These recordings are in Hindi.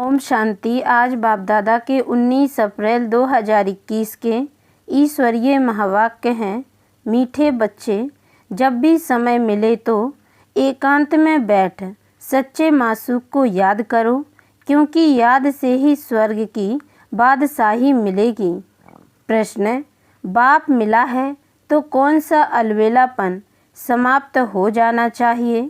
ओम शांति। आज बाप दादा के 19 अप्रैल 2021 के ईश्वरीय महावाक्य हैं। मीठे बच्चे, जब भी समय मिले तो एकांत में बैठ सच्चे मासूक को याद करो, क्योंकि याद से ही स्वर्ग की बादशाही मिलेगी। प्रश्न: बाप मिला है तो कौन सा अलबेलापन समाप्त हो जाना चाहिए?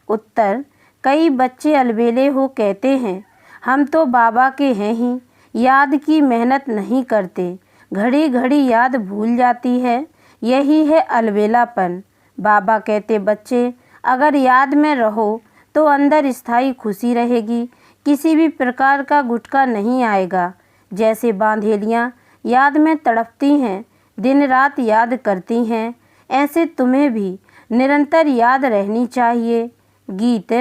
उत्तर: कई बच्चे अलबेले हो कहते हैं, हम तो बाबा के हैं ही, याद की मेहनत नहीं करते, घड़ी घड़ी याद भूल जाती है, यही है अलबेलापन। बाबा कहते, बच्चे अगर याद में रहो तो अंदर स्थायी खुशी रहेगी, किसी भी प्रकार का गुटका नहीं आएगा। जैसे बांधेलियाँ याद में तड़पती हैं, दिन रात याद करती हैं, ऐसे तुम्हें भी निरंतर याद रहनी चाहिए। गीत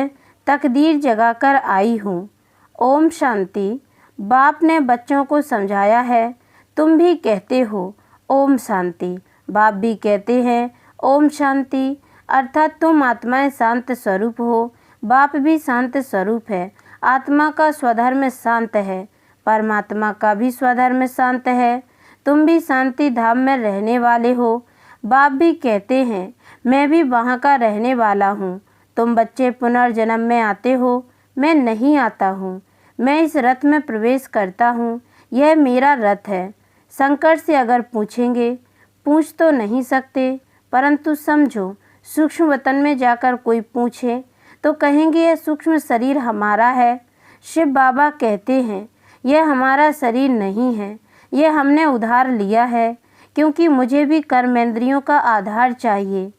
तकदीर जगाकर आई हूँ। ओम शांति। बाप ने बच्चों को समझाया है, तुम भी कहते हो ओम शांति। बाप भी कहते हैं ओम शांति, अर्थात तुम आत्माएं शांत स्वरूप हो। बाप भी शांत स्वरूप है। आत्मा का स्वधर्म शांत है, परमात्मा का भी स्वधर्म शांत है। तुम भी शांति धाम में रहने वाले हो। बाप भी कहते हैं, मैं भी वहाँ का रहने वाला हूँ। तुम बच्चे पुनर्जन्म में आते हो, मैं नहीं आता हूँ। मैं इस रथ में प्रवेश करता हूँ, यह मेरा रथ है। शंकर से अगर पूछेंगे, पूछ तो नहीं सकते, परंतु समझो, सूक्ष्म वतन में जाकर कोई पूछे तो कहेंगे यह सूक्ष्म शरीर हमारा है। शिव बाबा कहते हैं, यह हमारा शरीर नहीं है, यह हमने उधार लिया है, क्योंकि मुझे भी कर्मेंद्रियों का आधार चाहिए।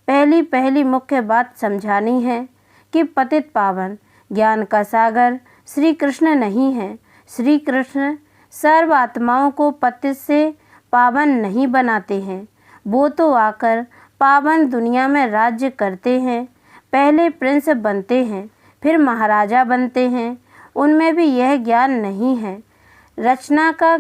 पहली मुख्य बात समझानी है कि पतित पावन ज्ञान का सागर श्री कृष्ण नहीं है। श्री कृष्ण सर्व आत्माओं को पतित से पावन नहीं बनाते हैं, वो तो आकर पावन दुनिया में राज्य करते हैं। पहले प्रिंस बनते हैं, फिर महाराजा बनते हैं। उनमें भी यह ज्ञान नहीं है। रचना का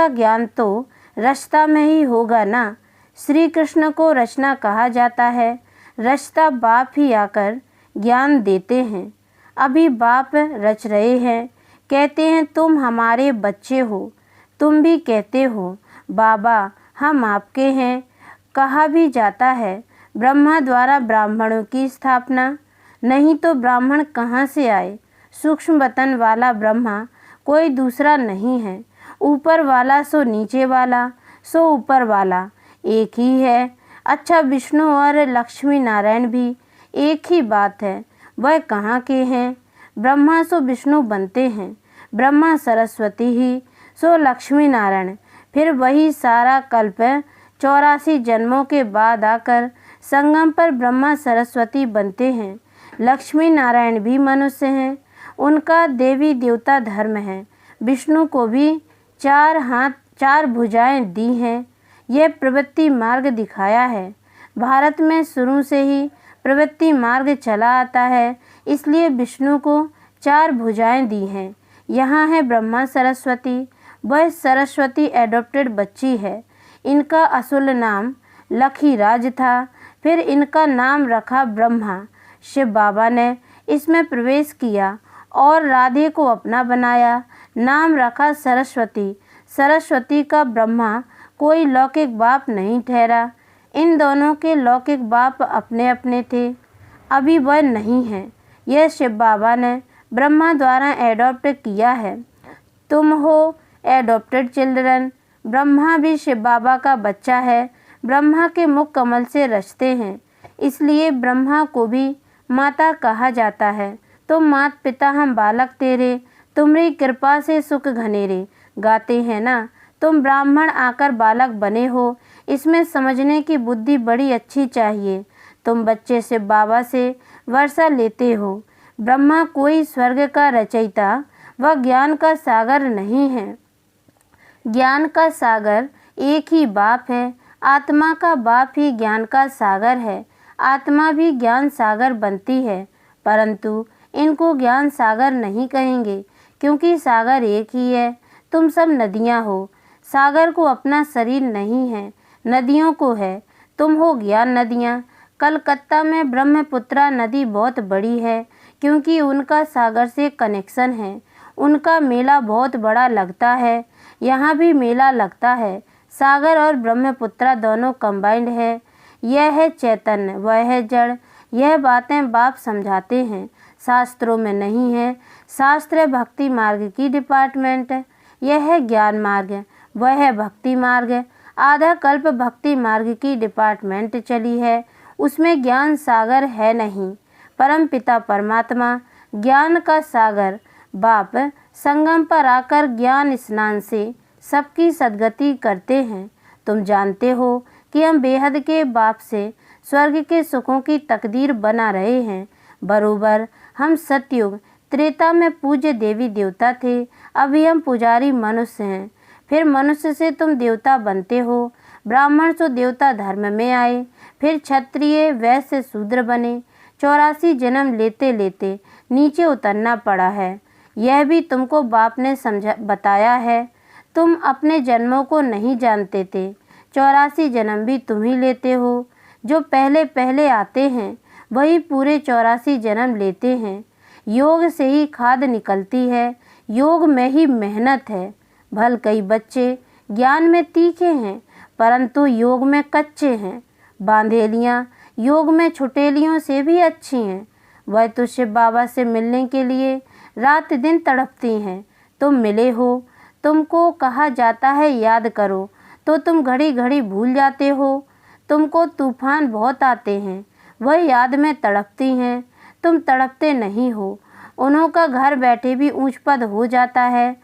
ज्ञान तो रचता में ही होगा ना। श्री कृष्ण को रचना कहा जाता है, रचता बाप ही आकर ज्ञान देते हैं। अभी बाप रच रहे हैं, कहते हैं तुम हमारे बच्चे हो। तुम भी कहते हो बाबा हम आपके हैं। कहा भी जाता है ब्रह्मा द्वारा ब्राह्मणों की स्थापना, नहीं तो ब्राह्मण कहाँ से आए? सूक्ष्म वतन वाला ब्रह्मा कोई दूसरा नहीं है। ऊपर वाला सो नीचे वाला, सो ऊपर वाला एक ही है। अच्छा, विष्णु और लक्ष्मी नारायण भी एक ही बात है, वह कहाँ के हैं? ब्रह्मा सो विष्णु बनते हैं, ब्रह्मा सरस्वती ही सो लक्ष्मी नारायण। फिर वही सारा कल्प 84 जन्मों के बाद आकर संगम पर ब्रह्मा सरस्वती बनते हैं। लक्ष्मी नारायण भी मनुष्य हैं, उनका देवी देवता धर्म है। विष्णु को भी 4 हाथ 4 भुजाएं दी हैं। यह प्रवृत्ति मार्ग दिखाया है। भारत में शुरू से ही प्रवृत्ति मार्ग चला आता है, इसलिए विष्णु को 4 भुजाएं दी हैं। यहाँ है ब्रह्मा सरस्वती, वह सरस्वती एडॉप्टेड बच्ची है। इनका असुल नाम लखीराज था, फिर इनका नाम रखा ब्रह्मा। शिव बाबा ने इसमें प्रवेश किया और राधे को अपना बनाया, नाम रखा सरस्वती। सरस्वती का ब्रह्मा कोई लौकिक बाप नहीं ठहरा। इन दोनों के लौकिक बाप अपने अपने थे, अभी वह नहीं है। यह शिव बाबा ने ब्रह्मा द्वारा एडॉप्ट किया है। तुम हो एडॉप्टेड चिल्ड्रन। ब्रह्मा भी शिव बाबा का बच्चा है। ब्रह्मा के मुख कमल से रचते हैं, इसलिए ब्रह्मा को भी माता कहा जाता है। तुम मात पिता हम बालक तेरे, तुम्हारी कृपा से सुख घनेरे, गाते हैं ना। तुम ब्राह्मण आकर बालक बने हो, इसमें समझने की बुद्धि बड़ी अच्छी चाहिए। तुम बच्चे से बाबा से वर्षा लेते हो। ब्रह्मा कोई स्वर्ग का रचयिता व ज्ञान का सागर नहीं है। ज्ञान का सागर एक ही बाप है। आत्मा का बाप ही ज्ञान का सागर है। आत्मा भी ज्ञान सागर बनती है, परंतु इनको ज्ञान सागर नहीं कहेंगे, क्योंकि सागर एक ही है। तुम सब नदियाँ हो। सागर को अपना शरीर नहीं है, नदियों को है। तुम हो ज्ञान नदियाँ। कलकत्ता में ब्रह्मपुत्रा नदी बहुत बड़ी है, क्योंकि उनका सागर से कनेक्शन है। उनका मेला बहुत बड़ा लगता है। यहाँ भी मेला लगता है। सागर और ब्रह्मपुत्रा दोनों कंबाइंड है। यह है चैतन्य, वह है जड़। यह बातें बाप समझाते हैं, शास्त्रों में नहीं है। शास्त्र भक्ति मार्ग की डिपार्टमेंट है। यह है ज्ञान मार्ग, वह है भक्ति मार्ग। आधा कल्प भक्ति मार्ग की डिपार्टमेंट चली है, उसमें ज्ञान सागर है नहीं। परम पिता परमात्मा ज्ञान का सागर बाप संगम पर आकर ज्ञान स्नान से सबकी सद्गति करते हैं। तुम जानते हो कि हम बेहद के बाप से स्वर्ग के सुखों की तकदीर बना रहे हैं। बरोबर हम सतयुग त्रेता में पूज्य देवी देवता थे, अभी हम पुजारी मनुष्य हैं। फिर मनुष्य से तुम देवता बनते हो। ब्राह्मण से देवता धर्म में आए, फिर क्षत्रिय वैश्य शूद्र बने। 84 जन्म लेते लेते नीचे उतरना पड़ा है। यह भी तुमको बाप ने बताया है। तुम अपने जन्मों को नहीं जानते थे। 84 जन्म भी तुम ही लेते हो। जो पहले पहले आते हैं वही पूरे 84 जन्म लेते हैं। योग से ही खाद निकलती है, योग में ही मेहनत है। भल कई बच्चे ज्ञान में तीखे हैं परंतु योग में कच्चे हैं। बांधेलियाँ योग में छुटेलियों से भी अच्छी हैं। वह तो शिव बाबा से मिलने के लिए रात दिन तड़पती हैं। तुम मिले हो, तुमको कहा जाता है याद करो तो तुम घड़ी घड़ी भूल जाते हो। तुमको तूफान बहुत आते हैं, वह याद में तड़पती हैं। तुम तड़पते नहीं हो। उन्हों का घर बैठे भी ऊंच पद हो जाता है।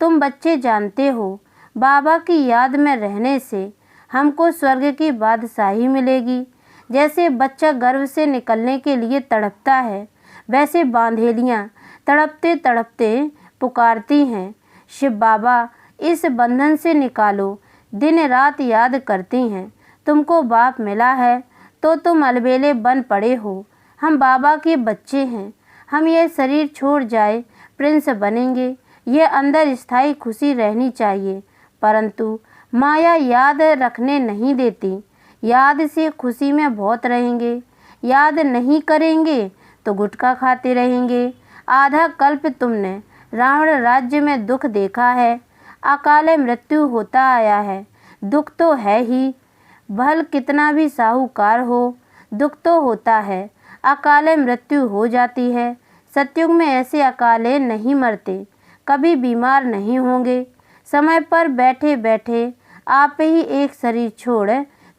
तुम बच्चे जानते हो बाबा की याद में रहने से हमको स्वर्ग की बादशाही मिलेगी। जैसे बच्चा गर्भ से निकलने के लिए तड़पता है, वैसे बांधेलियाँ तड़पते तड़पते पुकारती हैं, शिव बाबा इस बंधन से निकालो। दिन रात याद करती हैं। तुमको बाप मिला है तो तुम अलबेले बन पड़े हो। हम बाबा के बच्चे हैं। हम ये शरीर छोड़ जाए प्रिंस बनेंगे। ये अंदर स्थायी खुशी रहनी चाहिए, परंतु माया याद रखने नहीं देती। याद से खुशी में बहुत रहेंगे, याद नहीं करेंगे तो गुटखा खाते रहेंगे। आधा कल्प तुमने रावण राज्य में दुख देखा है। अकाल मृत्यु होता आया है, दुख तो है ही। भल कितना भी साहूकार हो, दुख तो होता है। अकाल मृत्यु हो जाती है। सतयुग में ऐसे अकाले नहीं मरते, कभी बीमार नहीं होंगे। समय पर बैठे बैठे आप ही एक शरीर छोड़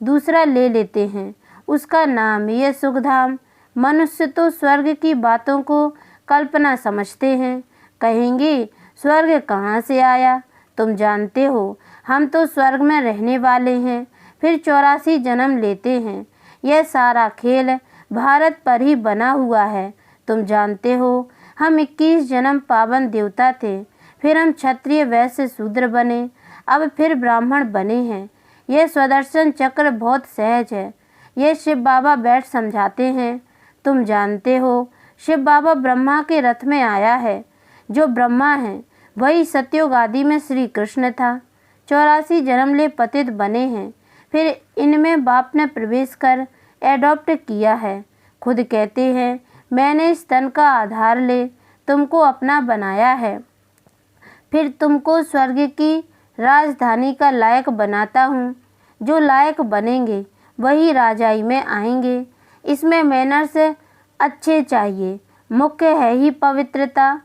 दूसरा ले लेते हैं, उसका नाम ये सुखधाम। मनुष्य तो स्वर्ग की बातों को कल्पना समझते हैं। कहेंगे स्वर्ग कहाँ से आया? तुम जानते हो हम तो स्वर्ग में रहने वाले हैं, फिर 84 जन्म लेते हैं। यह सारा खेल भारत पर ही बना हुआ है। तुम जानते हो हम 21 जन्म पावन देवता थे, फिर हम क्षत्रिय वैश्य शूद्र बने, अब फिर ब्राह्मण बने हैं। यह स्वदर्शन चक्र बहुत सहज है। यह शिव बाबा बैठ समझाते हैं। तुम जानते हो शिव बाबा ब्रह्मा के रथ में आया है। जो ब्रह्मा है वही सतयुग आदि में श्री कृष्ण था। 84 जन्म ले पतित बने हैं, फिर इनमें बाप ने प्रवेश कर एडॉप्ट किया है। खुद कहते हैं मैंने इस तन का आधार ले तुमको अपना बनाया है, फिर तुमको स्वर्ग की राजधानी का लायक बनाता हूँ। जो लायक बनेंगे वही राजाई में आएंगे। इसमें मैनर्स अच्छे चाहिए, मुख्य है ही पवित्रता।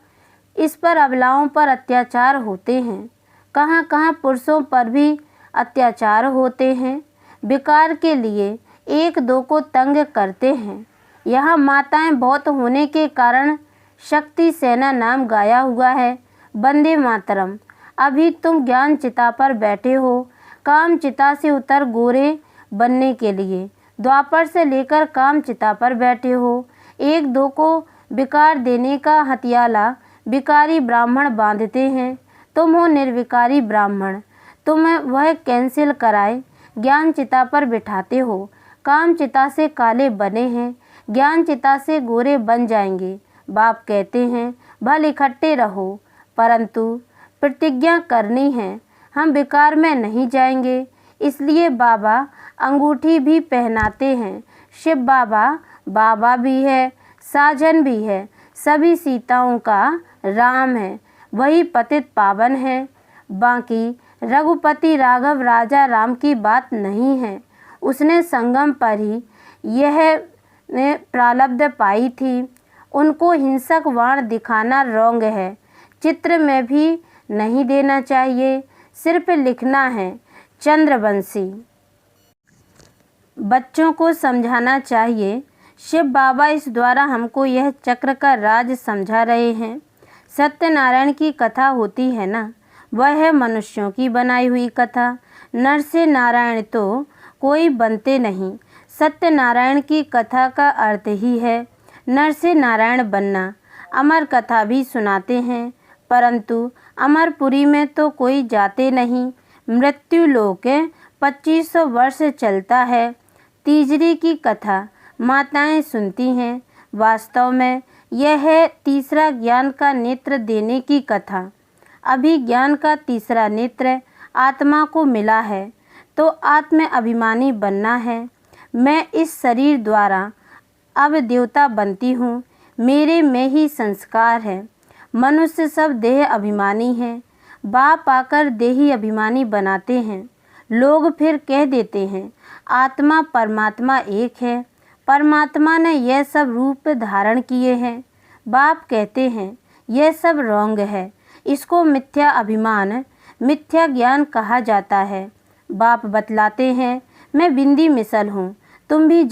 इस पर अबलाओं पर अत्याचार होते हैं, कहाँ कहाँ पुरुषों पर भी अत्याचार होते हैं। विकार के लिए एक दो को तंग करते हैं। यहाँ माताएं बहुत होने के कारण शक्ति सेना नाम गाया हुआ है। वंदे मातरम। अभी तुम ज्ञान चिता पर बैठे हो, काम चिता से उतर गोरे बनने के लिए। द्वापर से लेकर काम चिता पर बैठे हो। एक दो को विकार देने का हथियाला विकारी ब्राह्मण बांधते हैं। तुम हो निर्विकारी ब्राह्मण, तुम वह कैंसिल कराए ज्ञान चिता पर बिठाते हो। काम चिता से काले बने हैं, ज्ञान चिता से गोरे बन जाएंगे। बाप कहते हैं भल इकट्ठे रहो, परंतु प्रतिज्ञा करनी है, हम विकार में नहीं जाएंगे। इसलिए बाबा अंगूठी भी पहनाते हैं। शिव बाबा बाबा भी है, साजन भी है। सभी सीताओं का राम है, वही पतित पावन है। बाकी रघुपति राघव राजा राम की बात नहीं है, उसने संगम पर ही यह प्रारब्ध पाई थी। उनको हिंसक वाण दिखाना रॉन्ग है, चित्र में भी नहीं देना चाहिए, सिर्फ लिखना है। चंद्रवंशी। बच्चों को समझाना चाहिए। शिव बाबा इस द्वारा हमको यह चक्र का राज समझा रहे हैं। सत्यनारायण की कथा होती है ना, वह है मनुष्यों की बनाई हुई कथा। नर से नारायण तो कोई बनते नहीं। सत्यनारायण की कथा का अर्थ ही है नर से नारायण बनना। अमर कथा भी सुनाते हैं, परंतु अमरपुरी में तो कोई जाते नहीं। मृत्यु लोक 2500 वर्ष चलता है। तीजरी की कथा माताएं सुनती हैं। वास्तव में यह है तीसरा ज्ञान का नेत्र देने की कथा। अभी ज्ञान का तीसरा नेत्र आत्मा को मिला है, तो आत्म अभिमानी बनना है। मैं इस शरीर द्वारा अब देवता बनती हूँ, मेरे में ही संस्कार है। मनुष्य सब देह अभिमानी हैं, बाप आकर देही अभिमानी बनाते हैं। लोग फिर कह देते हैं आत्मा परमात्मा एक है, परमात्मा ने यह सब रूप धारण किए हैं। बाप कहते हैं यह सब रॉन्ग है, इसको मिथ्या अभिमान मिथ्या ज्ञान कहा जाता है। बाप बतलाते हैं मैं बिंदी मिसल हूँ, तुम भी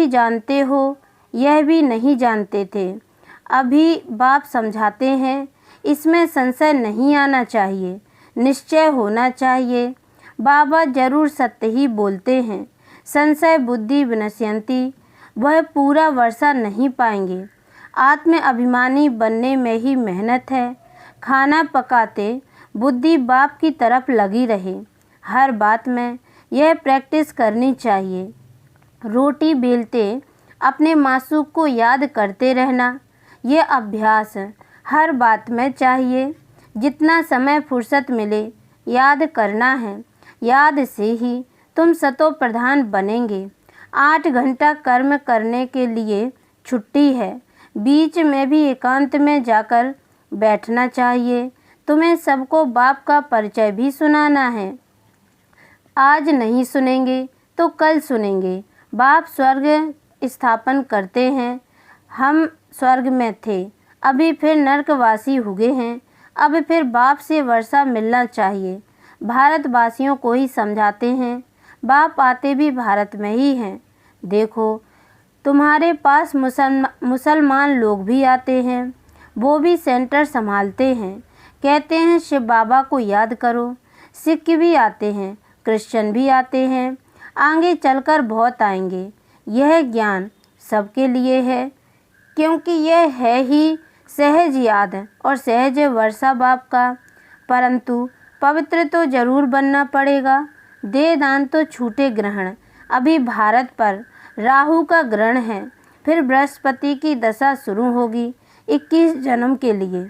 जानते हो, यह भी नहीं जानते थे। अभी बाप समझाते हैं इसमें संशय नहीं आना चाहिए, निश्चय होना चाहिए। बाबा जरूर सत्य ही बोलते हैं। संशय बुद्धि विनश्यन्ति, वह पूरा वर्षा नहीं पाएंगे। आत्म अभिमानी बनने में ही मेहनत है। खाना पकाते बुद्धि बाप की तरफ लगी रहे। हर बात में यह प्रैक्टिस करनी चाहिए। रोटी बेलते अपने मासूक को याद करते रहना, यह अभ्यास हर बात में चाहिए। जितना समय फुर्सत मिले याद करना है, याद से ही तुम सतो प्रधान बनेंगे। 8 घंटा कर्म करने के लिए छुट्टी है, बीच में भी एकांत में जाकर बैठना चाहिए। तुम्हें सबको बाप का परिचय भी सुनाना है। आज नहीं सुनेंगे तो कल सुनेंगे। बाप स्वर्ग स्थापन करते हैं। हम स्वर्ग में थे, अभी फिर नरकवासी हुए हैं। अब फिर बाप से वर्षा मिलना चाहिए। भारतवासियों को ही समझाते हैं। बाप आते भी भारत में ही हैं। देखो तुम्हारे पास मुसलमान लोग भी आते हैं, वो भी सेंटर संभालते हैं। कहते हैं शिव बाबा को याद करो। सिख भी आते हैं, क्रिश्चियन भी आते हैं, आगे चलकर बहुत आएंगे। यह ज्ञान सबके लिए है, क्योंकि यह है ही सहज याद और सहज वर्षा बाप का। परंतु पवित्र तो जरूर बनना पड़ेगा। दे दान तो छूटे ग्रहण। अभी भारत पर राहु का ग्रहण है, फिर बृहस्पति की दशा शुरू होगी 21 जन्म के लिए।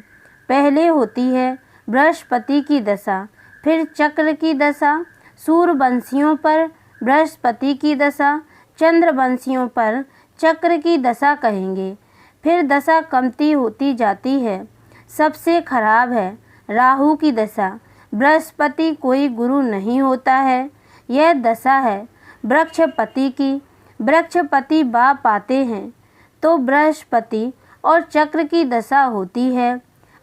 पहले होती है बृहस्पति की दशा, फिर चक्र की दशा। सूर्यवंशियों पर बृहस्पति की दशा, चंद्रवंशियों पर चक्र की दशा कहेंगे। फिर दशा कमती होती जाती है। सबसे खराब है राहु की दशा। बृहस्पति कोई गुरु नहीं होता है, यह दशा है वृक्षपति की। वृक्षपति बाप आते हैं तो बृहस्पति और चक्र की दशा होती है।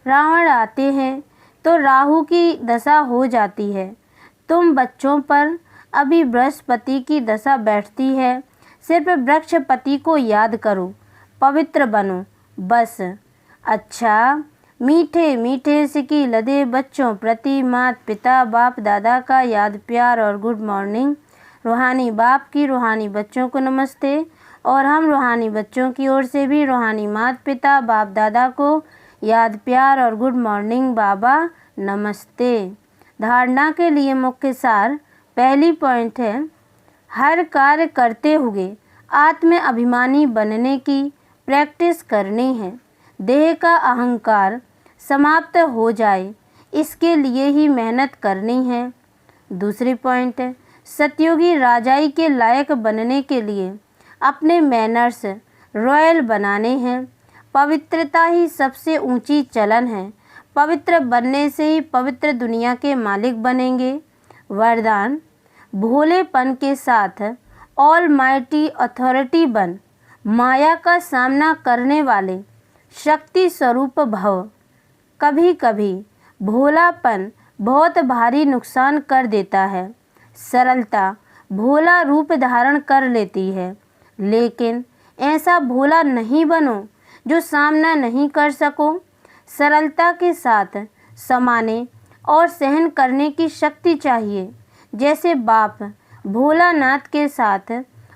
रावण आते हैं तो राहु की दशा हो जाती है। तुम बच्चों पर अभी बृहस्पति की दशा बैठती है। सिर्फ वृक्षपति को याद करो, पवित्र बनो बस। अच्छा, मीठे मीठे सिकी लदे बच्चों प्रति माता पिता बाप दादा का याद प्यार और गुड मॉर्निंग। रूहानी बाप की रूहानी बच्चों को नमस्ते, और हम रूहानी बच्चों की ओर से भी रूहानी माता पिता बाप दादा को याद प्यार और गुड मॉर्निंग बाबा नमस्ते। धारणा के लिए मुख्य सार। पहली पॉइंट है, हर कार्य करते हुए आत्म अभिमानी बनने की प्रैक्टिस करनी है। देह का अहंकार समाप्त हो जाए, इसके लिए ही मेहनत करनी है। दूसरी पॉइंट है, सतयुगी राजाई के लायक बनने के लिए अपने मैनर्स रॉयल बनाने हैं। पवित्रता ही सबसे ऊंची चलन है। पवित्र बनने से ही पवित्र दुनिया के मालिक बनेंगे। वरदान, भोलेपन के साथ ऑलमाइटी अथॉरिटी बन, माया का सामना करने वाले शक्ति स्वरूप भव। कभी कभी भोलापन बहुत भारी नुकसान कर देता है। सरलता भोला रूप धारण कर लेती है, लेकिन ऐसा भोला नहीं बनो जो सामना नहीं कर सको। सरलता के साथ समाने और सहन करने की शक्ति चाहिए। जैसे बाप भोलानाथ के साथ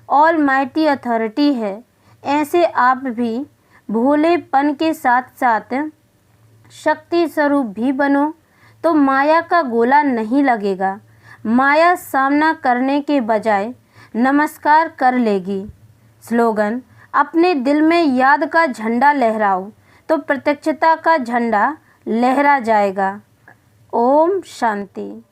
ऑलमाइटी अथॉरिटी है, ऐसे आप भी भोलेपन के साथ साथ शक्ति स्वरूप भी बनो, तो माया का गोला नहीं लगेगा। माया सामना करने के बजाय नमस्कार कर लेगी। स्लोगन, अपने दिल में याद का झंडा लहराओ तो प्रत्यक्षता का झंडा लहरा जाएगा। ओम शांति।